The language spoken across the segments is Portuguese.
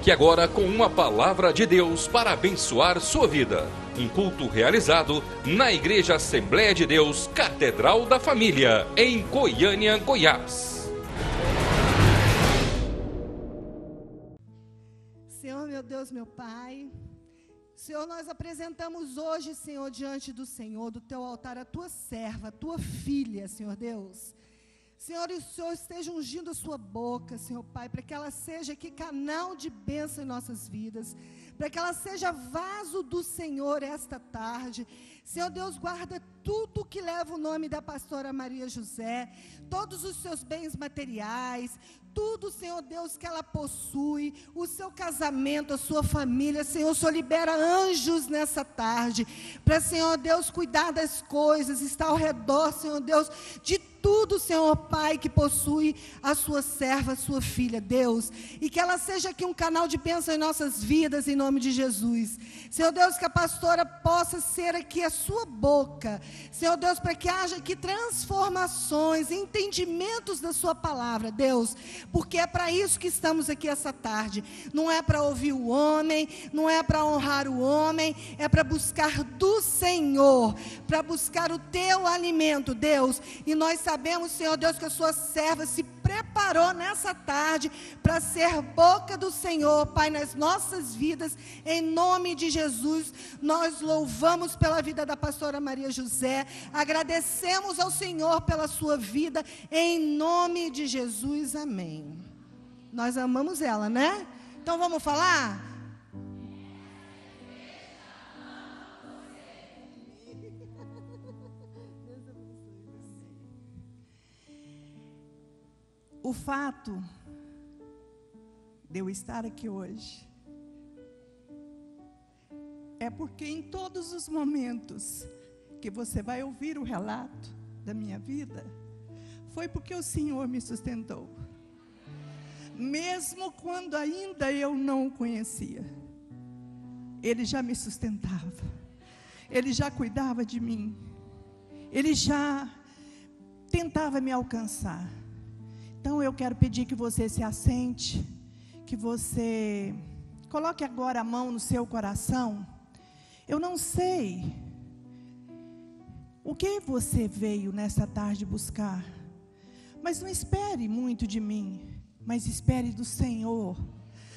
Fique agora com uma palavra de Deus para abençoar sua vida. Um culto realizado na Igreja Assembleia de Deus, Catedral da Família, em Goiânia, Goiás. Senhor, meu Deus, meu Pai, Senhor, nós apresentamos hoje, Senhor, diante do Senhor, do teu altar, a tua serva, a tua filha, Senhor Deus. Senhor, e o Senhor esteja ungindo a sua boca, Senhor Pai, para que ela seja aqui canal de bênção em nossas vidas, para que ela seja vaso do Senhor esta tarde. Senhor Deus, guarda tudo que leva o nome da pastora Maria José, todos os seus bens materiais, tudo, Senhor Deus, que ela possui, o seu casamento, a sua família. Senhor, o Senhor libera anjos nessa tarde, para, Senhor Deus, cuidar das coisas, estar ao redor, Senhor Deus, de tudo, Senhor Pai, que possui a sua serva, a sua filha, Deus, e que ela seja aqui um canal de bênção em nossas vidas, em nome de Jesus. Senhor Deus, que a pastora possa ser aqui a sua boca, Senhor Deus, para que haja aqui transformações, entendimentos da sua palavra, Deus, porque é para isso que estamos aqui essa tarde. Não é para ouvir o homem, não é para honrar o homem, é para buscar do Senhor, para buscar o teu alimento, Deus. E nós sabemos, Senhor Deus, que a sua serva se preparou nessa tarde para ser boca do Senhor, Pai, nas nossas vidas, em nome de Jesus. Nós louvamos pela vida da pastora Maria José, agradecemos ao Senhor pela sua vida, em nome de Jesus, amém. Nós amamos ela, né? Então vamos falar? O fato de eu estar aqui hoje é porque em todos os momentos que você vai ouvir o relato da minha vida, foi porque o Senhor me sustentou. Mesmo quando ainda eu não o conhecia, Ele já me sustentava, Ele já cuidava de mim, Ele já tentava me alcançar. Então eu quero pedir que você se assente, que você coloque agora a mão no seu coração. Eu não sei o que você veio nessa tarde buscar, mas não espere muito de mim, mas espere do Senhor,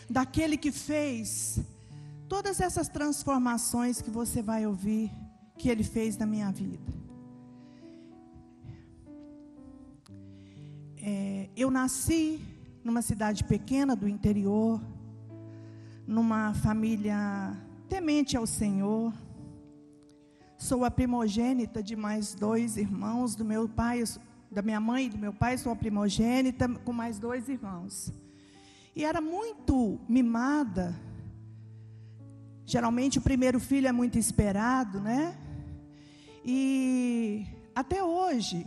daquele que fez todas essas transformações que você vai ouvir, que Ele fez na minha vida. Eu nasci numa cidade pequena do interior, numa família temente ao Senhor. Sou a primogênita de mais 2 irmãos, do meu pai, da minha mãe e do meu pai. Sou a primogênita com mais 2 irmãos. E era muito mimada. Geralmente o primeiro filho é muito esperado, né? E até hoje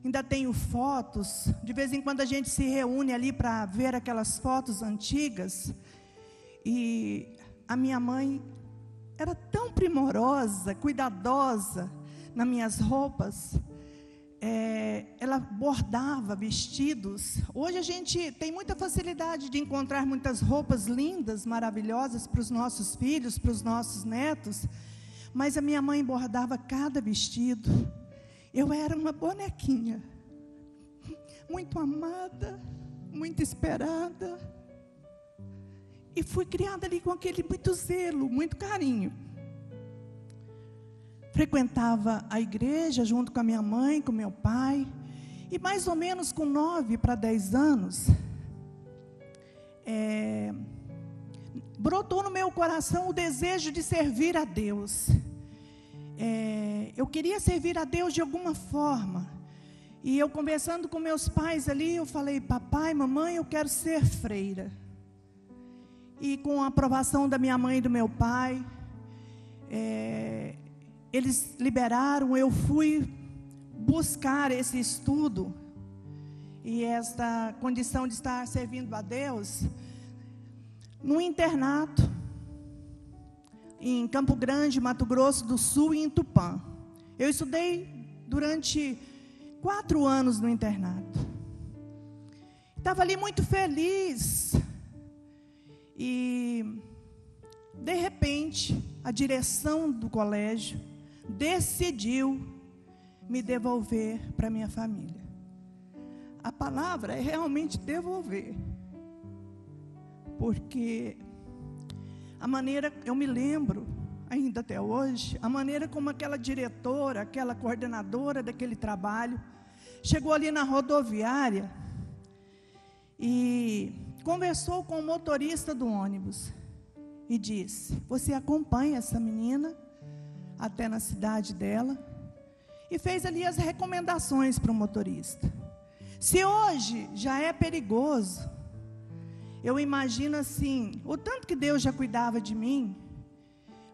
ainda tenho fotos, de vez em quando a gente se reúne ali para ver aquelas fotos antigas, e a minha mãe era tão primorosa, cuidadosa nas minhas roupas, ela bordava vestidos. Hoje a gente tem muita facilidade de encontrar muitas roupas lindas, maravilhosas para os nossos filhos, para os nossos netos, mas a minha mãe bordava cada vestido. Eu era uma bonequinha, muito amada, muito esperada, e fui criada ali com aquele muito zelo, muito carinho. Frequentava a igreja junto com a minha mãe, com meu pai, e mais ou menos com 9 para 10 anos, brotou no meu coração o desejo de servir a Deus. Eu queria servir a Deus de alguma forma, e eu conversando com meus pais ali, eu falei: papai, mamãe, eu quero ser freira. E com a aprovação da minha mãe e do meu pai, eles liberaram. Eu fui buscar esse estudo e esta condição de estar servindo a Deus num internato em Campo Grande, Mato Grosso do Sul, e em Tupã. Eu estudei durante 4 anos no internato. Estava ali muito feliz. E, de repente, a direção do colégio decidiu me devolver para minha família. A palavra é realmente devolver. Porque a maneira, eu me lembro, ainda até hoje, a maneira como aquela diretora, aquela coordenadora daquele trabalho, chegou ali na rodoviária e conversou com o motorista do ônibus e disse: você acompanha essa menina até na cidade dela? E fez ali as recomendações para o motorista. Se hoje já é perigoso, eu imagino assim, o tanto que Deus já cuidava de mim,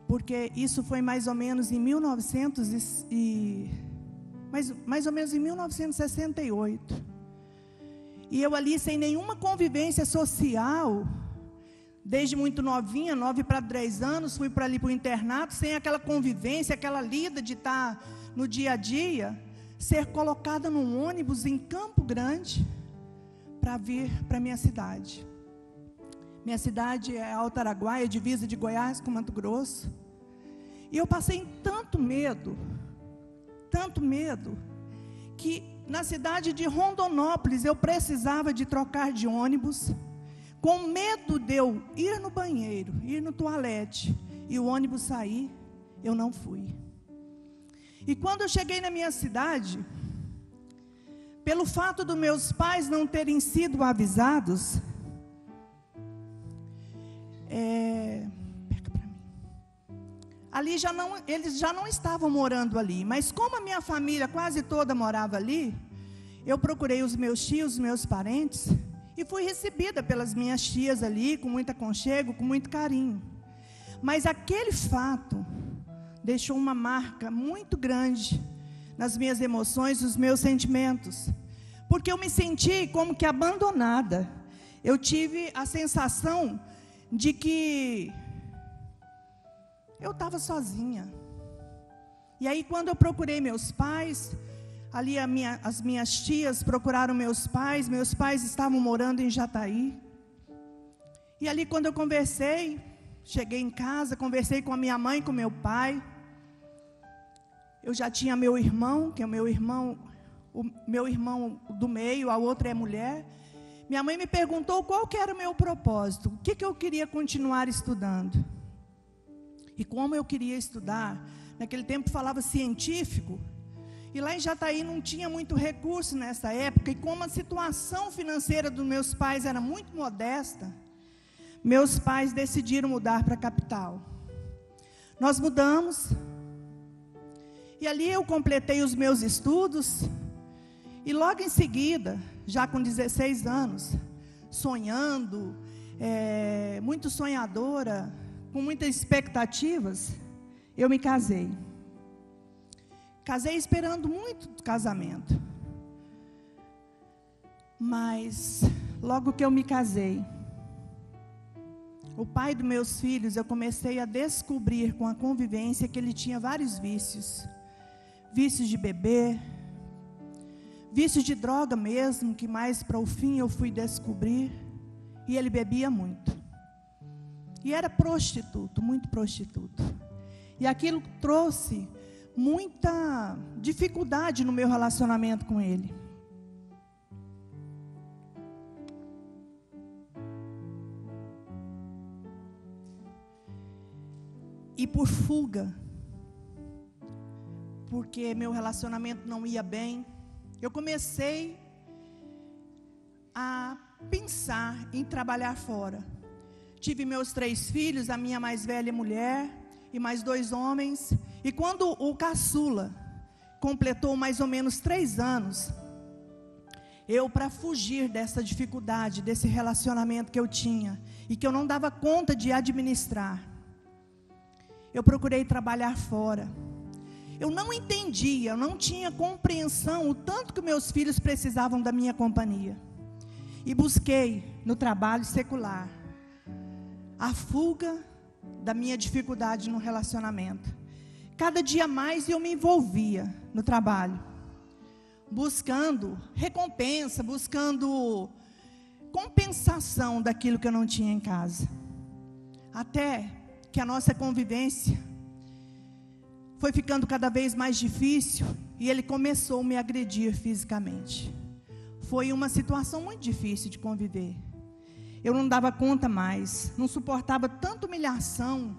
porque isso foi mais ou menos em 1968. E eu ali sem nenhuma convivência social, desde muito novinha, 9 para 10 anos, fui para ali para o internato, sem aquela convivência, aquela lida de estar no dia a dia, ser colocada num ônibus em Campo Grande, para vir para a minha cidade. Minha cidade é Alto Araguaia, divisa de Goiás com Mato Grosso. E eu passei tanto medo, que na cidade de Rondonópolis eu precisava de trocar de ônibus, com medo de eu ir no banheiro, ir no toalete, e o ônibus sair, eu não fui. E quando eu cheguei na minha cidade, pelo fato dos meus pais não terem sido avisados, ali eles já não estavam morando ali, mas como a minha família quase toda morava ali, eu procurei os meus tios, os meus parentes, e fui recebida pelas minhas tias ali, com muito aconchego, com muito carinho. Mas aquele fato deixou uma marca muito grande nas minhas emoções, nos meus sentimentos, porque eu me senti como que abandonada. Eu tive a sensação de que eu estava sozinha. E aí, quando eu procurei meus pais, ali as minhas tias procuraram meus pais estavam morando em Jataí. E ali, quando eu conversei, cheguei em casa, conversei com a minha mãe, com meu pai. Eu já tinha meu irmão, que é o meu irmão do meio, a outra é mulher. Minha mãe me perguntou qual que era o meu propósito, o que eu queria continuar estudando. E como eu queria estudar, naquele tempo falava científico, e lá em Jataí não tinha muito recurso nessa época, e como a situação financeira dos meus pais era muito modesta, meus pais decidiram mudar para a capital. Nós mudamos, e ali eu completei os meus estudos, e logo em seguida, já com 16 anos, sonhando, muito sonhadora, com muitas expectativas, eu me casei. Casei esperando muito do casamento. Mas, logo que eu me casei, o pai dos meus filhos, eu comecei a descobrir com a convivência que ele tinha vários vícios. Vícios de beber, vícios de droga mesmo, que mais para o fim eu fui descobrir. E ele bebia muito. E era prostituto, muito prostituto. E aquilo trouxe muita dificuldade no meu relacionamento com ele. E por fuga, porque meu relacionamento não ia bem, eu comecei a pensar em trabalhar fora. Tive meus 3 filhos, a minha mais velha mulher e mais 2 homens. E quando o caçula completou mais ou menos 3 anos, eu, para fugir dessa dificuldade, desse relacionamento que eu tinha e que eu não dava conta de administrar, eu procurei trabalhar fora. Eu não entendia, eu não tinha compreensão o tanto que meus filhos precisavam da minha companhia. E busquei no trabalho secular a fuga da minha dificuldade no relacionamento. Cada dia mais eu me envolvia no trabalho, buscando recompensa, buscando compensação daquilo que eu não tinha em casa. até que a nossa convivência foi ficando cada vez mais difícil e ele começou a me agredir fisicamente. Foi uma situação muito difícil de conviver. Eu não dava conta mais, não suportava tanta humilhação.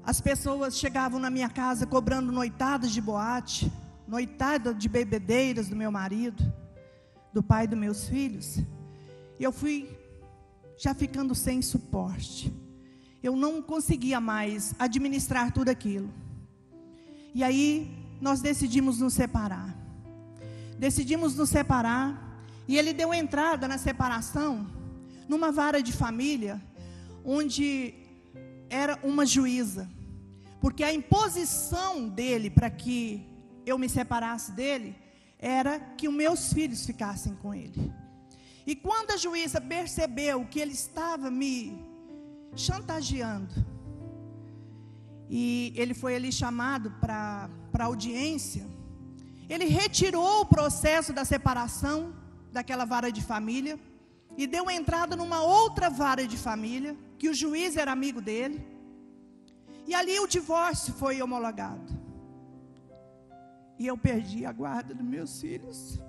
As pessoas chegavam na minha casa cobrando noitadas de boate, noitada de bebedeiras do meu marido, do pai dos meus filhos. E eu fui já ficando sem suporte. Eu não conseguia mais administrar tudo aquilo. E aí nós decidimos nos separar. E ele deu entrada na separação numa vara de família, onde era uma juíza. Porque a imposição dele para que eu me separasse dele era que os meus filhos ficassem com ele. E quando a juíza percebeu que ele estava me chantageando, e ele foi ali chamado para audiência, ele retirou o processo da separação daquela vara de família e deu entrada numa outra vara de família, que o juiz era amigo dele, e ali o divórcio foi homologado. E eu perdi a guarda dos meus filhos.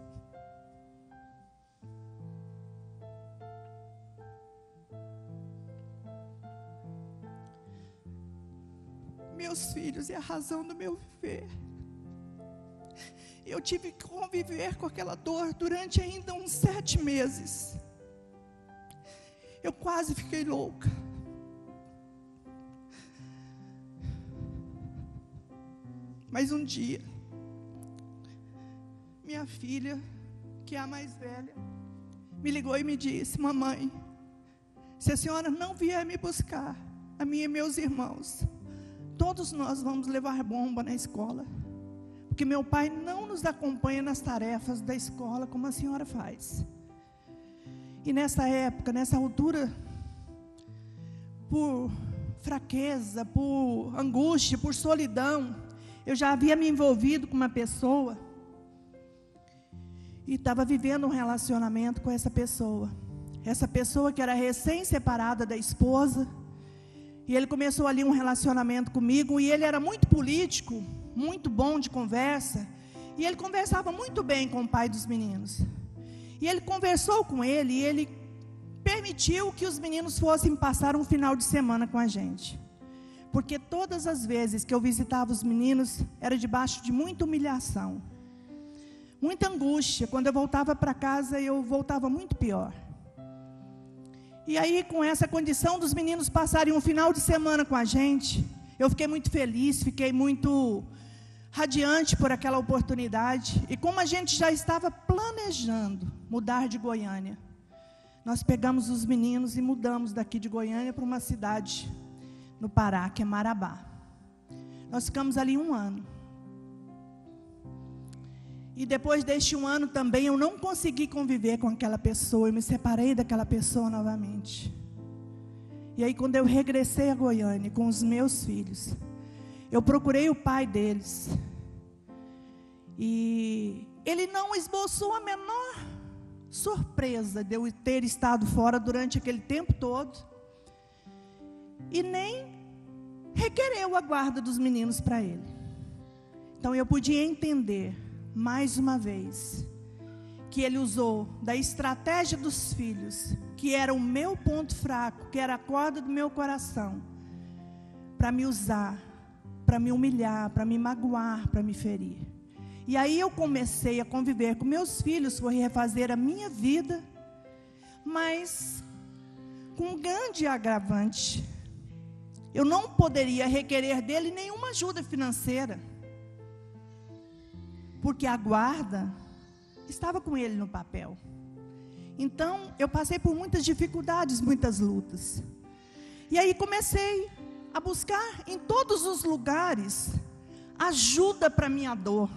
Meus filhos é a razão do meu viver. Eu tive que conviver com aquela dor durante ainda uns 7 meses. Eu quase fiquei louca. Mas um dia, minha filha, que é a mais velha, me ligou e me disse: mamãe, se a senhora não vier me buscar, a mim e meus irmãos, todos nós vamos levar bomba na escola, porque meu pai não nos acompanha nas tarefas da escola como a senhora faz. E nessa época, nessa altura, por fraqueza, por angústia, por solidão, eu já havia me envolvido com uma pessoa e estava vivendo um relacionamento com essa pessoa. Essa pessoa que era recém-separada da esposa. E ele começou ali um relacionamento comigo, e ele era muito político, muito bom de conversa, e ele conversava muito bem com o pai dos meninos. E ele conversou com ele, e ele permitiu que os meninos fossem passar um final de semana com a gente. Porque todas as vezes que eu visitava os meninos, era debaixo de muita humilhação, muita angústia. Quando eu voltava para casa, eu voltava muito pior. E aí, com essa condição dos meninos passarem um final de semana com a gente, eu fiquei muito feliz, fiquei muito radiante por aquela oportunidade. E como a gente já estava planejando mudar de Goiânia, nós pegamos os meninos e mudamos daqui de Goiânia para uma cidade no Pará, que é Marabá. Nós ficamos ali 1 ano. E depois deste 1 ano também, eu não consegui conviver com aquela pessoa. Eu me separei daquela pessoa novamente. E aí, quando eu regressei a Goiânia com os meus filhos, eu procurei o pai deles. E ele não esboçou a menor surpresa de eu ter estado fora durante aquele tempo todo. E nem requereu a guarda dos meninos para ele. Então eu podia entender, mais uma vez, que ele usou da estratégia dos filhos, que era o meu ponto fraco, que era a corda do meu coração, para me usar, para me humilhar, para me magoar, para me ferir. E aí eu comecei a conviver com meus filhos, foi refazer a minha vida, mas com um grande agravante. Eu não poderia requerer dele nenhuma ajuda financeira, porque a guarda estava com ele no papel. Então, eu passei por muitas dificuldades, muitas lutas. E aí comecei a buscar em todos os lugares ajuda para a minha dor,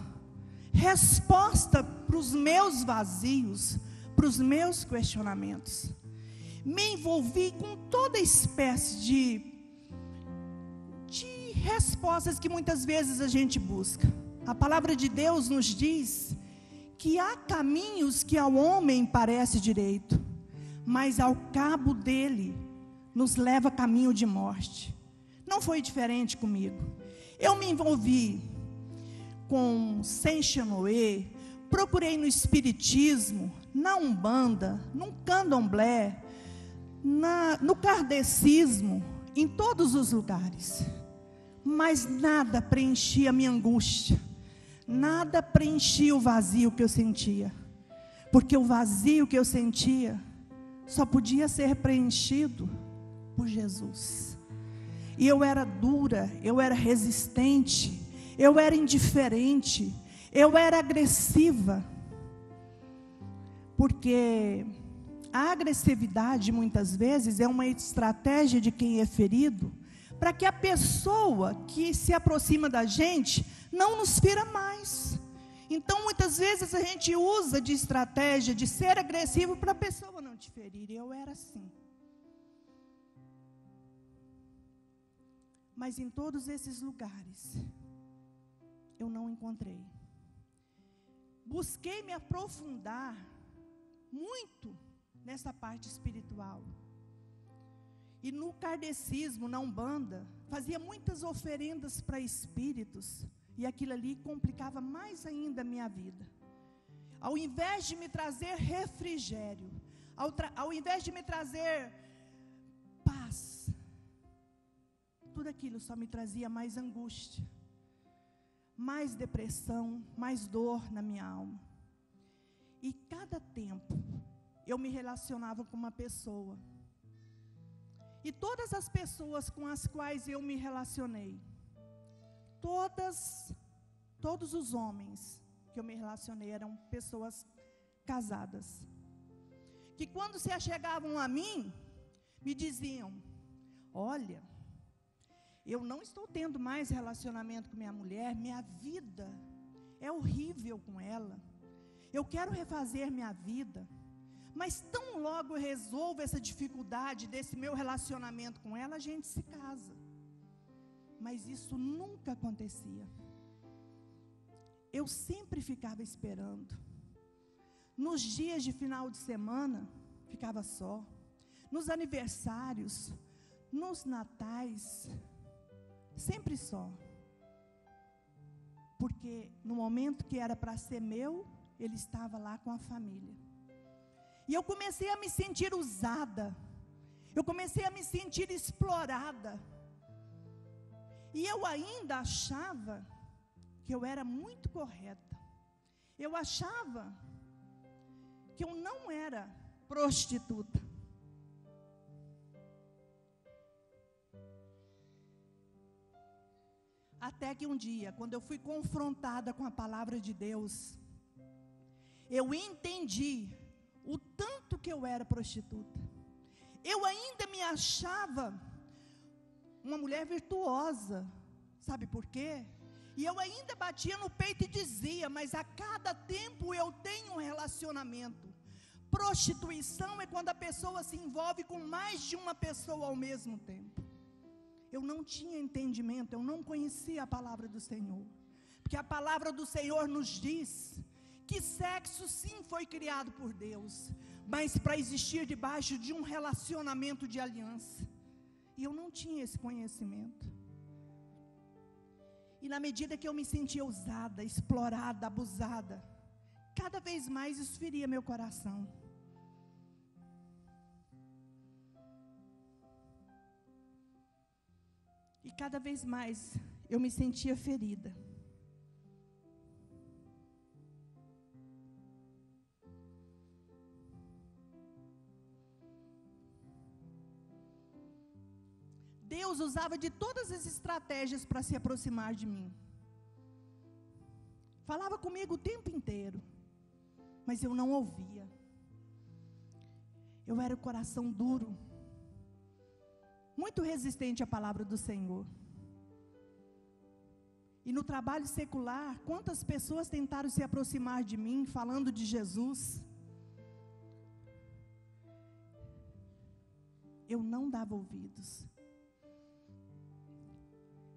resposta para os meus vazios, para os meus questionamentos. Me envolvi com toda espécie de respostas que muitas vezes a gente busca. A palavra de Deus nos diz que há caminhos que ao homem parece direito, mas ao cabo dele nos leva a caminho de morte. Não foi diferente comigo. Eu me envolvi com Saint-Chanoé, procurei no espiritismo, na Umbanda, no Candomblé, no kardecismo, em todos os lugares. Mas nada preenchia a minha angústia, nada preenchia o vazio que eu sentia. Porque o vazio que eu sentia só podia ser preenchido por Jesus. E eu era dura, eu era resistente, eu era indiferente, eu era agressiva. Porque a agressividade, muitas vezes, é uma estratégia de quem é ferido, para que a pessoa que se aproxima da gente não nos fira mais. Então, muitas vezes, a gente usa de estratégia de ser agressivo para a pessoa não te ferir. Eu era assim. Mas em todos esses lugares, eu não encontrei. Busquei me aprofundar muito nessa parte espiritual. E no kardecismo, na Umbanda, fazia muitas oferendas para espíritos. E aquilo ali complicava mais ainda a minha vida. Ao invés de me trazer refrigério, ao invés de me trazer paz, tudo aquilo só me trazia mais angústia, mais depressão, mais dor na minha alma. E cada tempo eu me relacionava com uma pessoa. E todas as pessoas com as quais eu me relacionei, todos os homens que eu me relacionei eram pessoas casadas, que quando se achegavam a mim, me diziam: olha, eu não estou tendo mais relacionamento com minha mulher, minha vida é horrível com ela, eu quero refazer minha vida, mas tão logo eu resolvo essa dificuldade desse meu relacionamento com ela, a gente se casa. Mas isso nunca acontecia. Eu sempre ficava esperando. Nos dias de final de semana, ficava só. Nos aniversários, nos natais, sempre só. Porque no momento que era para ser meu, ele estava lá com a família. E eu comecei a me sentir usada. Eu comecei a me sentir explorada. E eu ainda achava que eu era muito correta. Eu achava que eu não era prostituta. Até que um dia, quando eu fui confrontada com a palavra de Deus, eu entendi o tanto que eu era prostituta. Eu ainda me achava uma mulher virtuosa, sabe por quê? E eu ainda batia no peito e dizia: mas a cada tempo eu tenho um relacionamento. Prostituição é quando a pessoa se envolve com mais de uma pessoa ao mesmo tempo. Eu não tinha entendimento, eu não conhecia a palavra do Senhor. Porque a palavra do Senhor nos diz que sexo sim foi criado por Deus, mas para existir debaixo de um relacionamento de aliança. E eu não tinha esse conhecimento. E na medida que eu me sentia usada, explorada, abusada, cada vez mais isso feria meu coração. E cada vez mais eu me sentia ferida. Deus usava de todas as estratégias para se aproximar de mim. Falava comigo o tempo inteiro, mas eu não ouvia. Eu era o coração duro, muito resistente à palavra do Senhor. E no trabalho secular, quantas pessoas tentaram se aproximar de mim, falando de Jesus? Eu não dava ouvidos.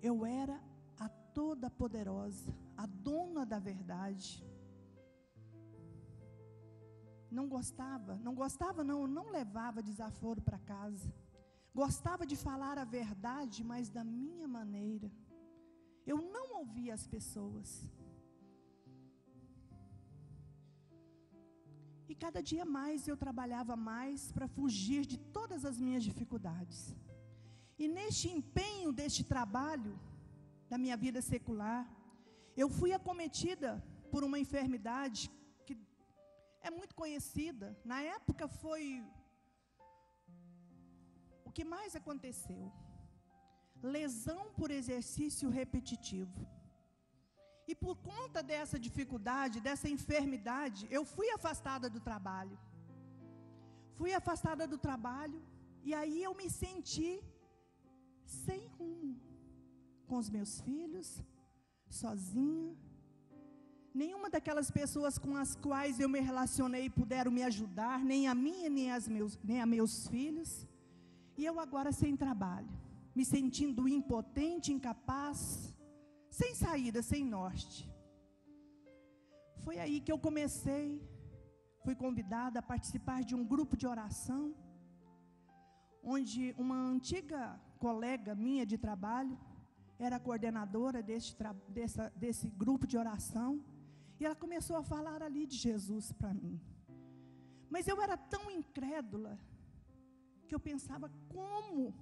Eu era a toda poderosa, a dona da verdade. Não levava desaforo para casa. Gostava de falar a verdade, mas da minha maneira. Eu não ouvia as pessoas. E cada dia mais eu trabalhava mais para fugir de todas as minhas dificuldades. E neste empenho deste trabalho, da minha vida secular, eu fui acometida por uma enfermidade que é muito conhecida. Na época foi o que mais aconteceu. Lesão por exercício repetitivo. E por conta dessa dificuldade, dessa enfermidade, eu fui afastada do trabalho. Fui afastada do trabalho e aí eu me senti sem rumo. Com os meus filhos, sozinha. Nenhuma daquelas pessoas com as quais eu me relacionei puderam me ajudar, nem a minha, nem a meus filhos. E eu agora sem trabalho, me sentindo impotente, incapaz, sem saída, sem norte. Foi aí que eu fui convidada a participar de um grupo de oração, onde uma antiga colega minha de trabalho era coordenadora desse grupo de oração, e ela começou a falar ali de Jesus para mim. Mas eu era tão incrédula, que eu pensava, como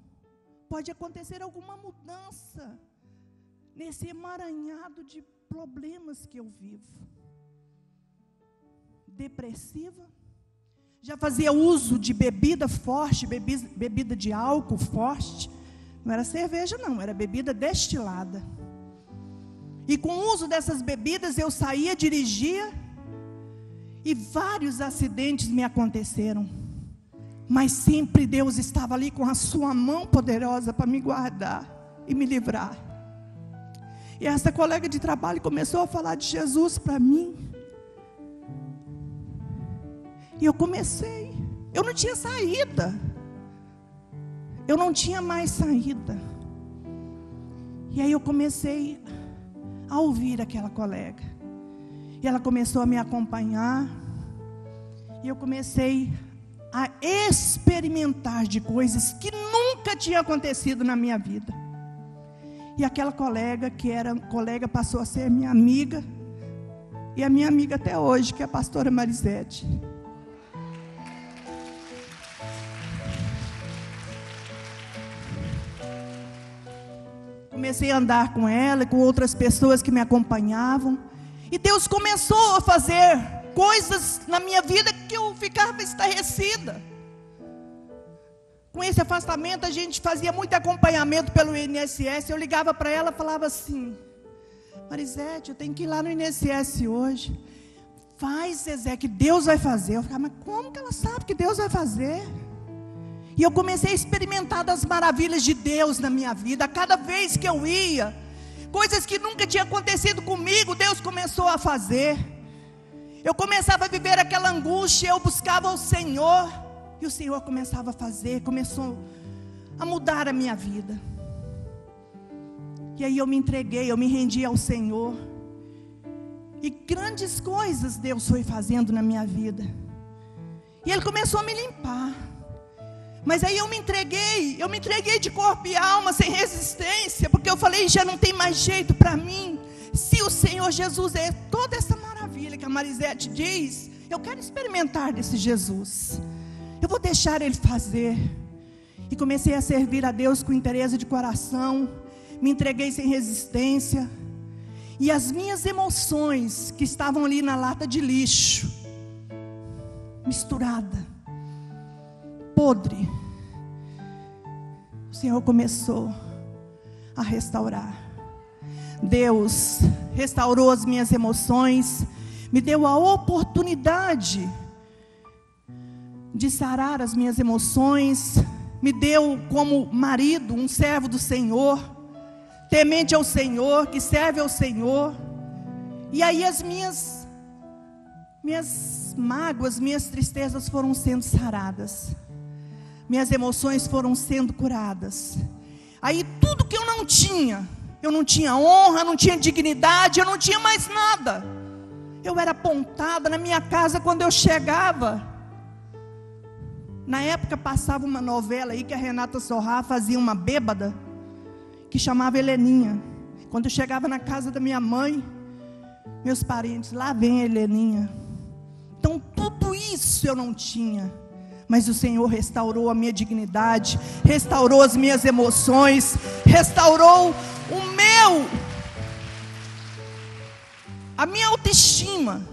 pode acontecer alguma mudança nesse emaranhado de problemas que eu vivo? Depressiva, já fazia uso de bebida forte, bebida de álcool forte. Não era cerveja não, era bebida destilada. E com o uso dessas bebidas eu saía, dirigia, e vários acidentes me aconteceram. Mas sempre Deus estava ali com a sua mão poderosa para me guardar e me livrar. E essa colega de trabalho começou a falar de Jesus para mim. E eu comecei. Eu não tinha saída. Eu não tinha mais saída. E aí eu comecei a ouvir aquela colega. E ela começou a me acompanhar. E eu comecei a experimentar de coisas que nunca tinha acontecido na minha vida. E aquela colega, que era colega, passou a ser minha amiga. E a minha amiga até hoje, que é a pastora Marisete. Comecei a andar com ela e com outras pessoas que me acompanhavam. E Deus começou a fazer coisas na minha vida que eu ficava estarrecida. Com esse afastamento, a gente fazia muito acompanhamento pelo INSS. Eu ligava para ela e falava assim: Marisete, eu tenho que ir lá no INSS hoje. Faz, Zezé, que Deus vai fazer. Eu ficava, mas como que ela sabe que Deus vai fazer? E eu comecei a experimentar das maravilhas de Deus na minha vida. A cada vez que eu ia, coisas que nunca tinham acontecido comigo, Deus começou a fazer. Eu começava a viver aquela angústia, eu buscava o Senhor, e o Senhor começava a fazer, começou a mudar a minha vida. E aí eu me entreguei, eu me rendi ao Senhor. E grandes coisas Deus foi fazendo na minha vida. E Ele começou a me limpar. Mas aí eu me entreguei de corpo e alma, sem resistência, porque eu falei, já não tem mais jeito para mim. Se o Senhor Jesus é toda essa maravilha que a Marisete diz, eu quero experimentar desse Jesus. Eu vou deixar Ele fazer. E comecei a servir a Deus com interesse de coração, me entreguei sem resistência. E as minhas emoções, que estavam ali na lata de lixo, misturada, podre, o Senhor começou a restaurar. Deus restaurou as minhas emoções, me deu a oportunidade de sarar as minhas emoções, me deu como marido, um servo do Senhor, temente ao Senhor, que serve ao Senhor. E aí as minhas mágoas, minhas tristezas foram sendo saradas. Minhas emoções foram sendo curadas. Aí tudo que eu não tinha honra, não tinha dignidade, eu não tinha mais nada. Eu era apontada na minha casa quando eu chegava. Na época passava uma novela aí que a Renata Sorrá fazia uma bêbada, que chamava Heleninha. Quando eu chegava na casa da minha mãe, meus parentes, lá vem a Heleninha. Então tudo isso eu não tinha. Mas o Senhor restaurou a minha dignidade, restaurou as minhas emoções, restaurou a minha autoestima.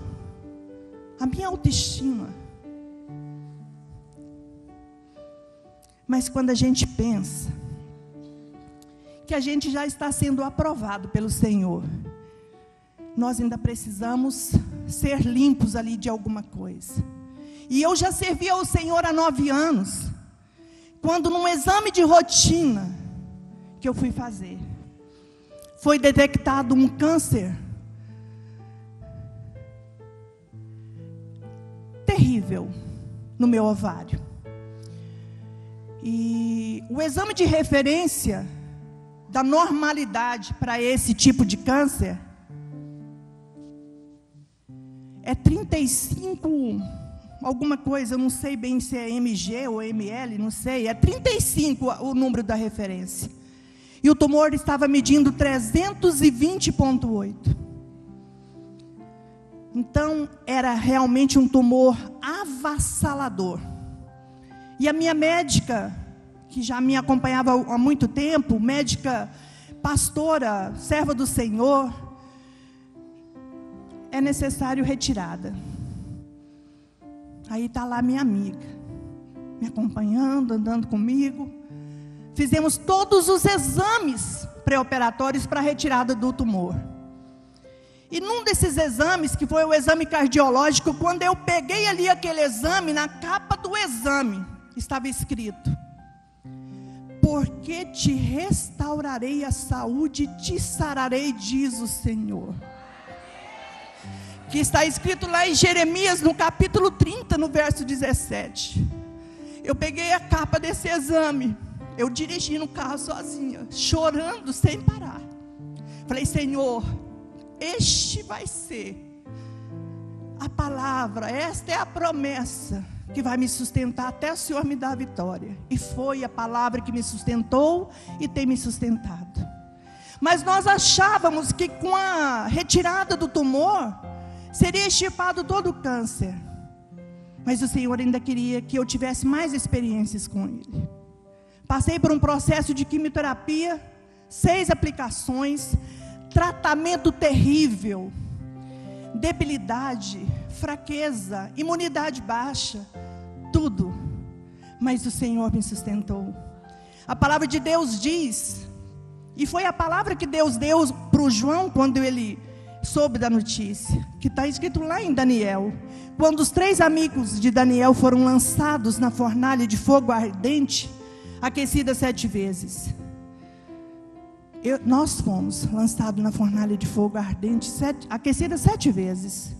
A minha autoestima. Mas quando a gente pensa que a gente já está sendo aprovado pelo Senhor, nós ainda precisamos ser limpos ali de alguma coisa. E eu já servi ao Senhor há 9 anos, quando num exame de rotina que eu fui fazer, foi detectado um câncer terrível no meu ovário. E o exame de referência da normalidade para esse tipo de câncer é 35, alguma coisa, eu não sei bem se é mg ou ml, não sei, é 35 o número da referência. E o tumor estava medindo 320,8. Então, era realmente um tumor avassalador. E a minha médica, que já me acompanhava há muito tempo, médica, pastora, serva do Senhor, é necessário retirada. Aí está lá minha amiga, me acompanhando, andando comigo. Fizemos todos os exames pré-operatórios para a retirada do tumor. E num desses exames, que foi o exame cardiológico, quando eu peguei ali aquele exame, na capa do exame, estava escrito: porque te restaurarei a saúde e te sararei, diz o Senhor. Que está escrito lá em Jeremias, no capítulo 30, no verso 17. Eu peguei a capa desse exame, eu dirigi no carro sozinha, chorando sem parar. Falei: Senhor, este vai ser a palavra, esta é a promessa que vai me sustentar até o Senhor me dar a vitória. E foi a palavra que me sustentou e tem me sustentado. Mas nós achávamos que com a retirada do tumor seria extirpado todo o câncer. Mas o Senhor ainda queria que eu tivesse mais experiências com Ele. Passei por um processo de quimioterapia, 6 aplicações, tratamento terrível, debilidade, fraqueza, imunidade baixa, tudo. Mas o Senhor me sustentou. A palavra de Deus diz, e foi a palavra que Deus deu para o João quando ele soube da notícia, que está escrito lá em Daniel. Quando os 3 amigos de Daniel foram lançados na fornalha de fogo ardente, aquecida 7 vezes. Nós fomos lançados na fornalha de fogo ardente, aquecida 7 vezes.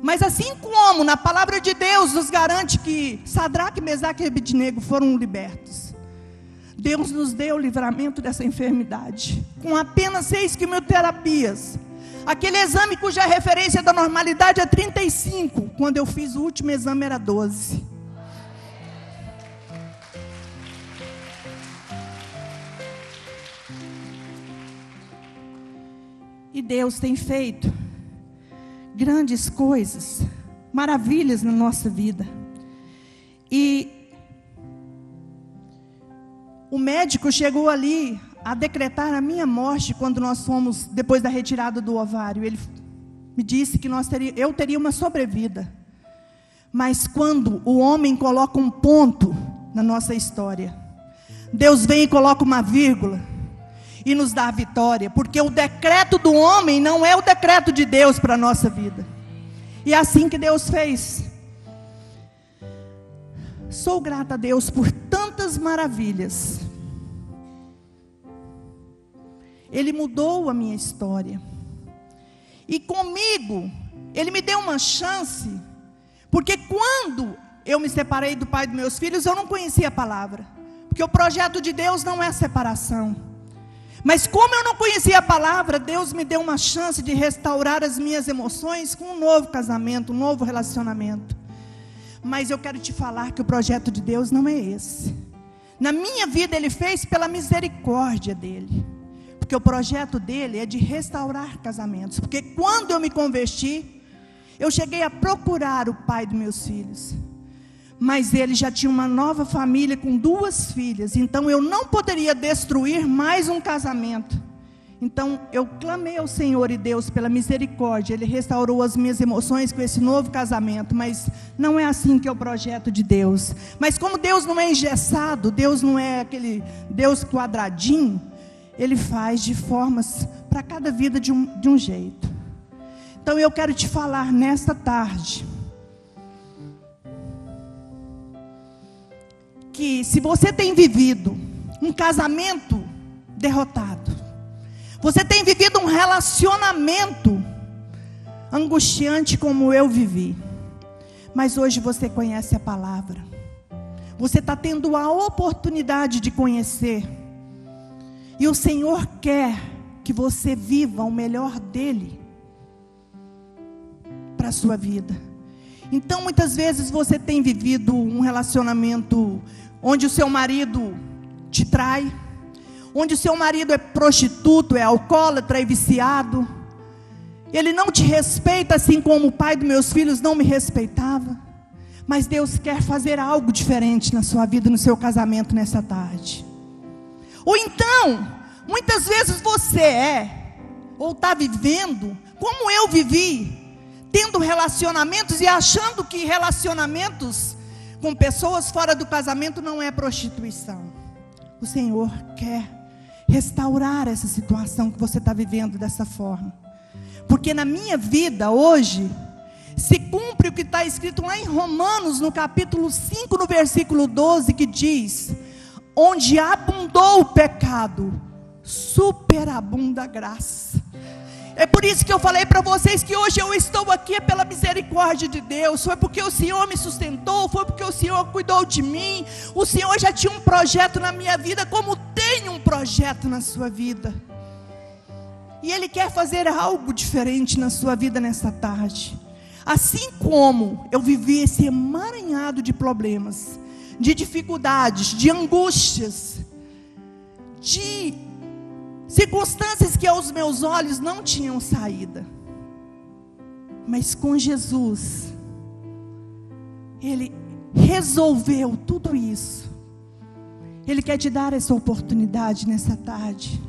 Mas assim como na palavra de Deus nos garante que Sadraque, Mesaque e Abednego foram libertos, Deus nos deu o livramento dessa enfermidade, com apenas 6 quimioterapias. Aquele exame cuja referência da normalidade é 35, quando eu fiz o último exame era 12. E Deus tem feito grandes coisas, maravilhas na nossa vida. E o médico chegou ali a decretar a minha morte quando nós fomos, depois da retirada do ovário. Ele me disse que eu teria uma sobrevida. Mas quando o homem coloca um ponto na nossa história, Deus vem e coloca uma vírgula e nos dá a vitória, porque o decreto do homem não é o decreto de Deus para a nossa vida. E é assim que Deus fez. Sou grata a Deus por tantas maravilhas. Ele mudou a minha história. E comigo, Ele me deu uma chance, porque quando eu me separei do pai dos meus filhos, eu não conhecia a palavra, porque o projeto de Deus não é separação. Mas como eu não conhecia a palavra, Deus me deu uma chance de restaurar as minhas emoções com um novo casamento, um novo relacionamento. Mas eu quero te falar que o projeto de Deus não é esse. Na minha vida Ele fez pela misericórdia dEle. Porque o projeto dEle é de restaurar casamentos. Porque quando eu me converti, eu cheguei a procurar o pai dos meus filhos. Mas ele já tinha uma nova família com 2 filhas. Então eu não poderia destruir mais um casamento. Então eu clamei ao Senhor e Deus pela misericórdia. Ele restaurou as minhas emoções com esse novo casamento. Mas não é assim que é o projeto de Deus. Mas como Deus não é engessado, Deus não é aquele Deus quadradinho, Ele faz de formas para cada vida de um jeito. Então eu quero te falar nesta tarde que se você tem vivido um casamento derrotado, você tem vivido um relacionamento angustiante como eu vivi, mas hoje você conhece a palavra, você está tendo a oportunidade de conhecer, e o Senhor quer que você viva o melhor dEle para a sua vida. Então muitas vezes você tem vivido um relacionamento onde o seu marido te trai, onde o seu marido é prostituto, é alcoólatra, é viciado, ele não te respeita assim como o pai dos meus filhos não me respeitava. Mas Deus quer fazer algo diferente na sua vida, no seu casamento nessa tarde. Ou então, muitas vezes você ou está vivendo como eu vivi, tendo relacionamentos e achando que relacionamentos com pessoas fora do casamento não é prostituição. O Senhor quer restaurar essa situação que você está vivendo dessa forma. Porque na minha vida hoje, se cumpre o que está escrito lá em Romanos, no capítulo 5, no versículo 12, que diz: onde abundou o pecado, superabunda a graça. É por isso que eu falei para vocês que hoje eu estou aqui pela misericórdia de Deus. Foi porque o Senhor me sustentou, foi porque o Senhor cuidou de mim. O Senhor já tinha um projeto na minha vida, como tem um projeto na sua vida. E Ele quer fazer algo diferente na sua vida nessa tarde. Assim como eu vivi esse emaranhado de problemas, de dificuldades, de angústias, de circunstâncias que aos meus olhos não tinham saída. Mas com Jesus, Ele resolveu tudo isso. Ele quer te dar essa oportunidade nessa tarde.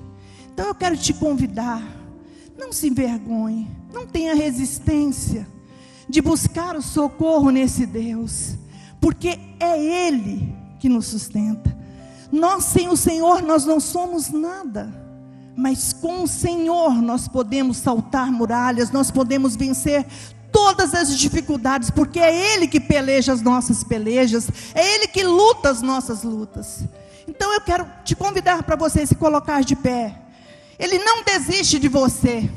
Então eu quero te convidar, não se envergonhe, não tenha resistência de buscar o socorro nesse Deus, porque é Ele que nos sustenta. Nós sem o Senhor nós não somos nada. Mas com o Senhor nós podemos saltar muralhas, nós podemos vencer todas as dificuldades, porque é Ele que peleja as nossas pelejas, é Ele que luta as nossas lutas. Então eu quero te convidar para você se colocar de pé. Ele não desiste de você.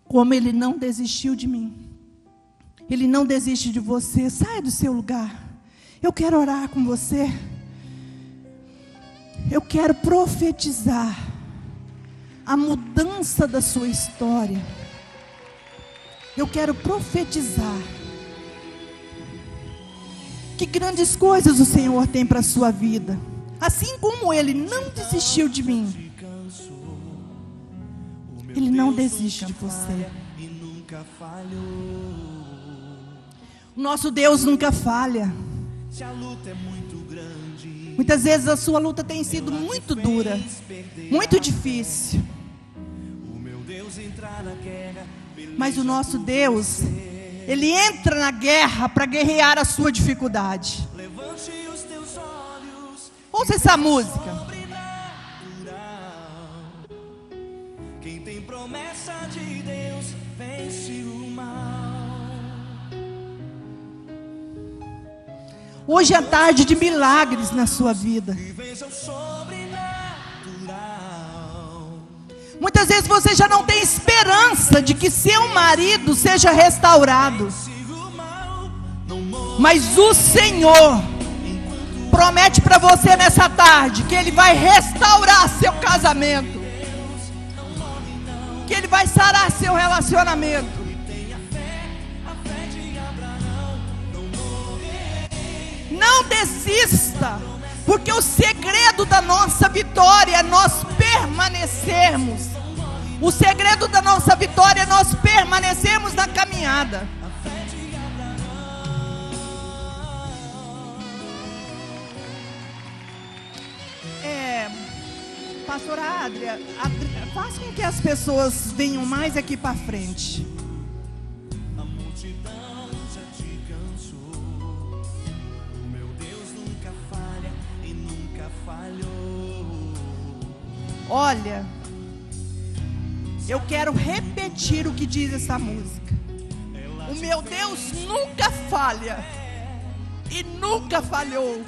Como Ele não desistiu de mim, Ele não desiste de você. Saia do seu lugar. Eu quero orar com você. Eu quero profetizar a mudança da sua história. Eu quero profetizar que grandes coisas o Senhor tem para a sua vida. Assim como Ele não desistiu de mim, Ele não desiste de você. O nosso Deus nunca falha. Se a luta é muito grande, muitas vezes a sua luta tem sido muito dura, muito difícil. o meu Deus entrar na guerra, Mas o nosso Deus, Ele entra na guerra para guerrear a sua dificuldade. levante os teus olhos. Ouça essa música. Sobrenatural. Quem tem promessa de Deus vence o mal. Hoje é tarde de milagres na sua vida. E vença o sobrenatural. Muitas vezes você já não tem esperança de que seu marido seja restaurado. Siga o mal, não morra Mas o Senhor promete para você nessa tarde que Ele vai restaurar seu casamento, que Ele vai sarar seu relacionamento. Não desista, porque o segredo da nossa vitória é nós permanecermos. O segredo da nossa vitória é nós permanecermos na caminhada. Pastora Adria, faz com que as pessoas venham mais aqui para frente. A multidão já te cansou. O meu Deus nunca falha e nunca falhou. Olha, eu quero repetir o que diz essa música. O meu Deus nunca falha e nunca falhou.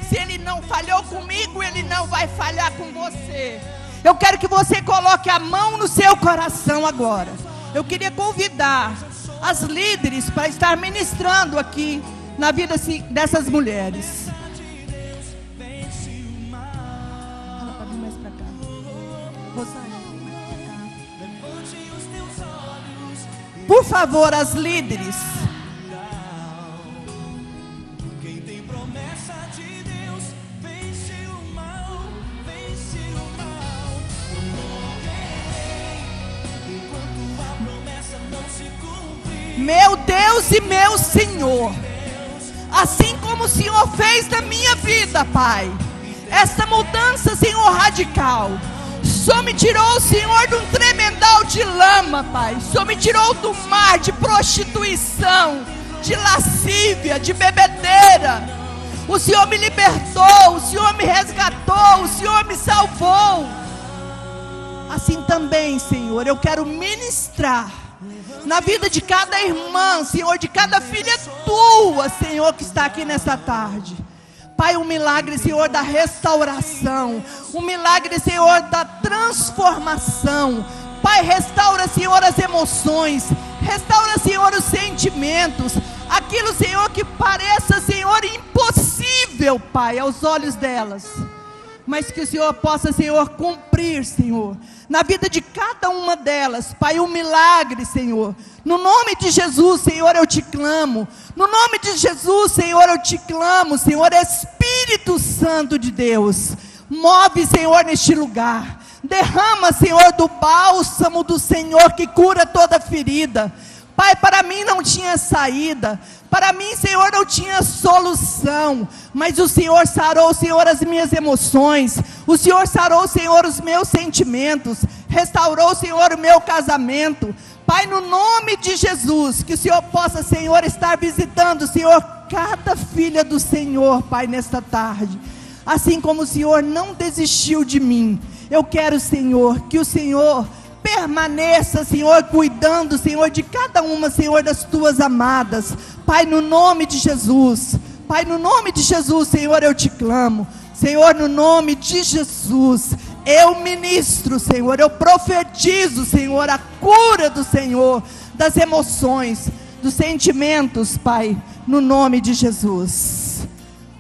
Se Ele não falhou comigo, Ele não vai falhar com você. Eu quero que você coloque a mão no seu coração agora. Eu queria convidar as líderes para estar ministrando aqui na vida dessas mulheres. Fala para vir mais para cá. Por favor, as líderes. Meu Deus e meu Senhor, assim como o Senhor fez na minha vida, Pai, essa mudança, Senhor, radical. O Senhor me tirou, Senhor, de um tremendal de lama, Pai. O Senhor me tirou do mar de prostituição, de lascívia, de bebedeira. O Senhor me libertou, o Senhor me resgatou, o Senhor me salvou. Assim também, Senhor, eu quero ministrar na vida de cada irmã, Senhor, de cada filha tua, Senhor, que está aqui nessa tarde. Pai, um milagre, Senhor, da restauração, um milagre, Senhor, da transformação. Pai, restaura, Senhor, as emoções, restaura, Senhor, os sentimentos, aquilo, Senhor, que pareça, Senhor, impossível, Pai, aos olhos delas, mas que o Senhor possa, Senhor, cumprir, Senhor, na vida de cada uma delas, Pai, um milagre, Senhor. No nome de Jesus, Senhor, eu te clamo. No nome de Jesus, Senhor, eu te clamo, Senhor, Espírito Santo de Deus. Move, Senhor, neste lugar. Derrama, Senhor, do bálsamo do Senhor que cura toda ferida. Pai, para mim não tinha saída. Para mim, Senhor, não tinha solução, mas o Senhor sarou, Senhor, as minhas emoções, o Senhor sarou, Senhor, os meus sentimentos, restaurou, Senhor, o meu casamento. Pai, no nome de Jesus, que o Senhor possa, Senhor, estar visitando, Senhor, cada filha do Senhor, Pai, nesta tarde, assim como o Senhor não desistiu de mim. Eu quero, Senhor, que o Senhor permaneça, Senhor, cuidando, Senhor, de cada uma, Senhor, das tuas amadas. Pai, no nome de Jesus. Pai, no nome de Jesus, Senhor, eu te clamo. Senhor, no nome de Jesus, eu ministro, Senhor, eu profetizo, Senhor, a cura do Senhor, das emoções, dos sentimentos, Pai, no nome de Jesus.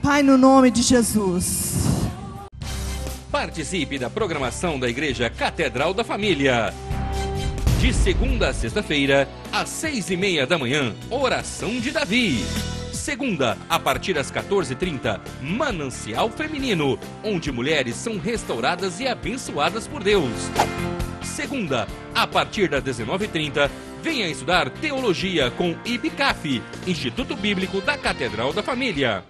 Pai, no nome de Jesus. Participe da programação da Igreja Catedral da Família. De segunda a sexta-feira, às 6:30 da manhã, Oração de Davi. Segunda, a partir das 14h30, Manancial Feminino, onde mulheres são restauradas e abençoadas por Deus. Segunda, a partir das 19h30, venha estudar Teologia com IBCAF, Instituto Bíblico da Catedral da Família.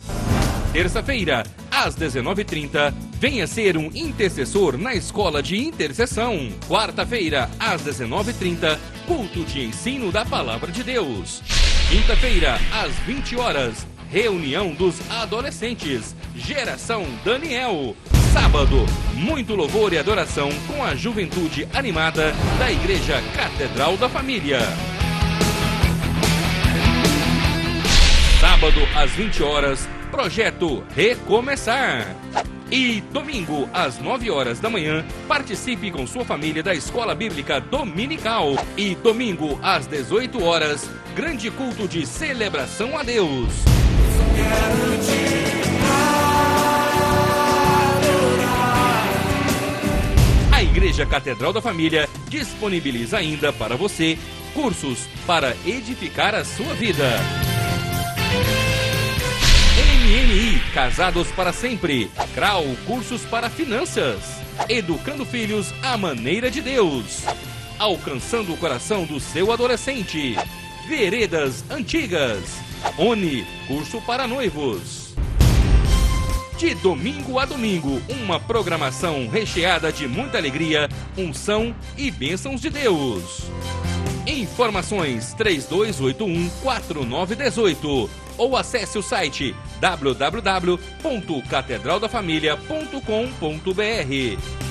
Terça-feira, às 19h30, venha ser um intercessor na Escola de Intercessão. Quarta-feira, às 19h30, culto de ensino da Palavra de Deus. Quinta-feira, às 20 horas, reunião dos adolescentes, Geração Daniel. Sábado, muito louvor e adoração com a juventude animada da Igreja Catedral da Família. Sábado, às 20 horas, Projeto Recomeçar. E domingo, às 9 horas da manhã, participe com sua família da Escola Bíblica Dominical. E domingo, às 18 horas, grande culto de celebração a Deus. A Igreja Catedral da Família disponibiliza ainda para você cursos para edificar a sua vida. MMI, Casados para Sempre. CRAU, cursos para finanças. Educando filhos à maneira de Deus. Alcançando o coração do seu adolescente. Veredas Antigas. ONI, curso para noivos. De domingo a domingo, uma programação recheada de muita alegria, unção e bênçãos de Deus. Informações 3281-4918 ou acesse o site www.catedraldafamilia.com.br.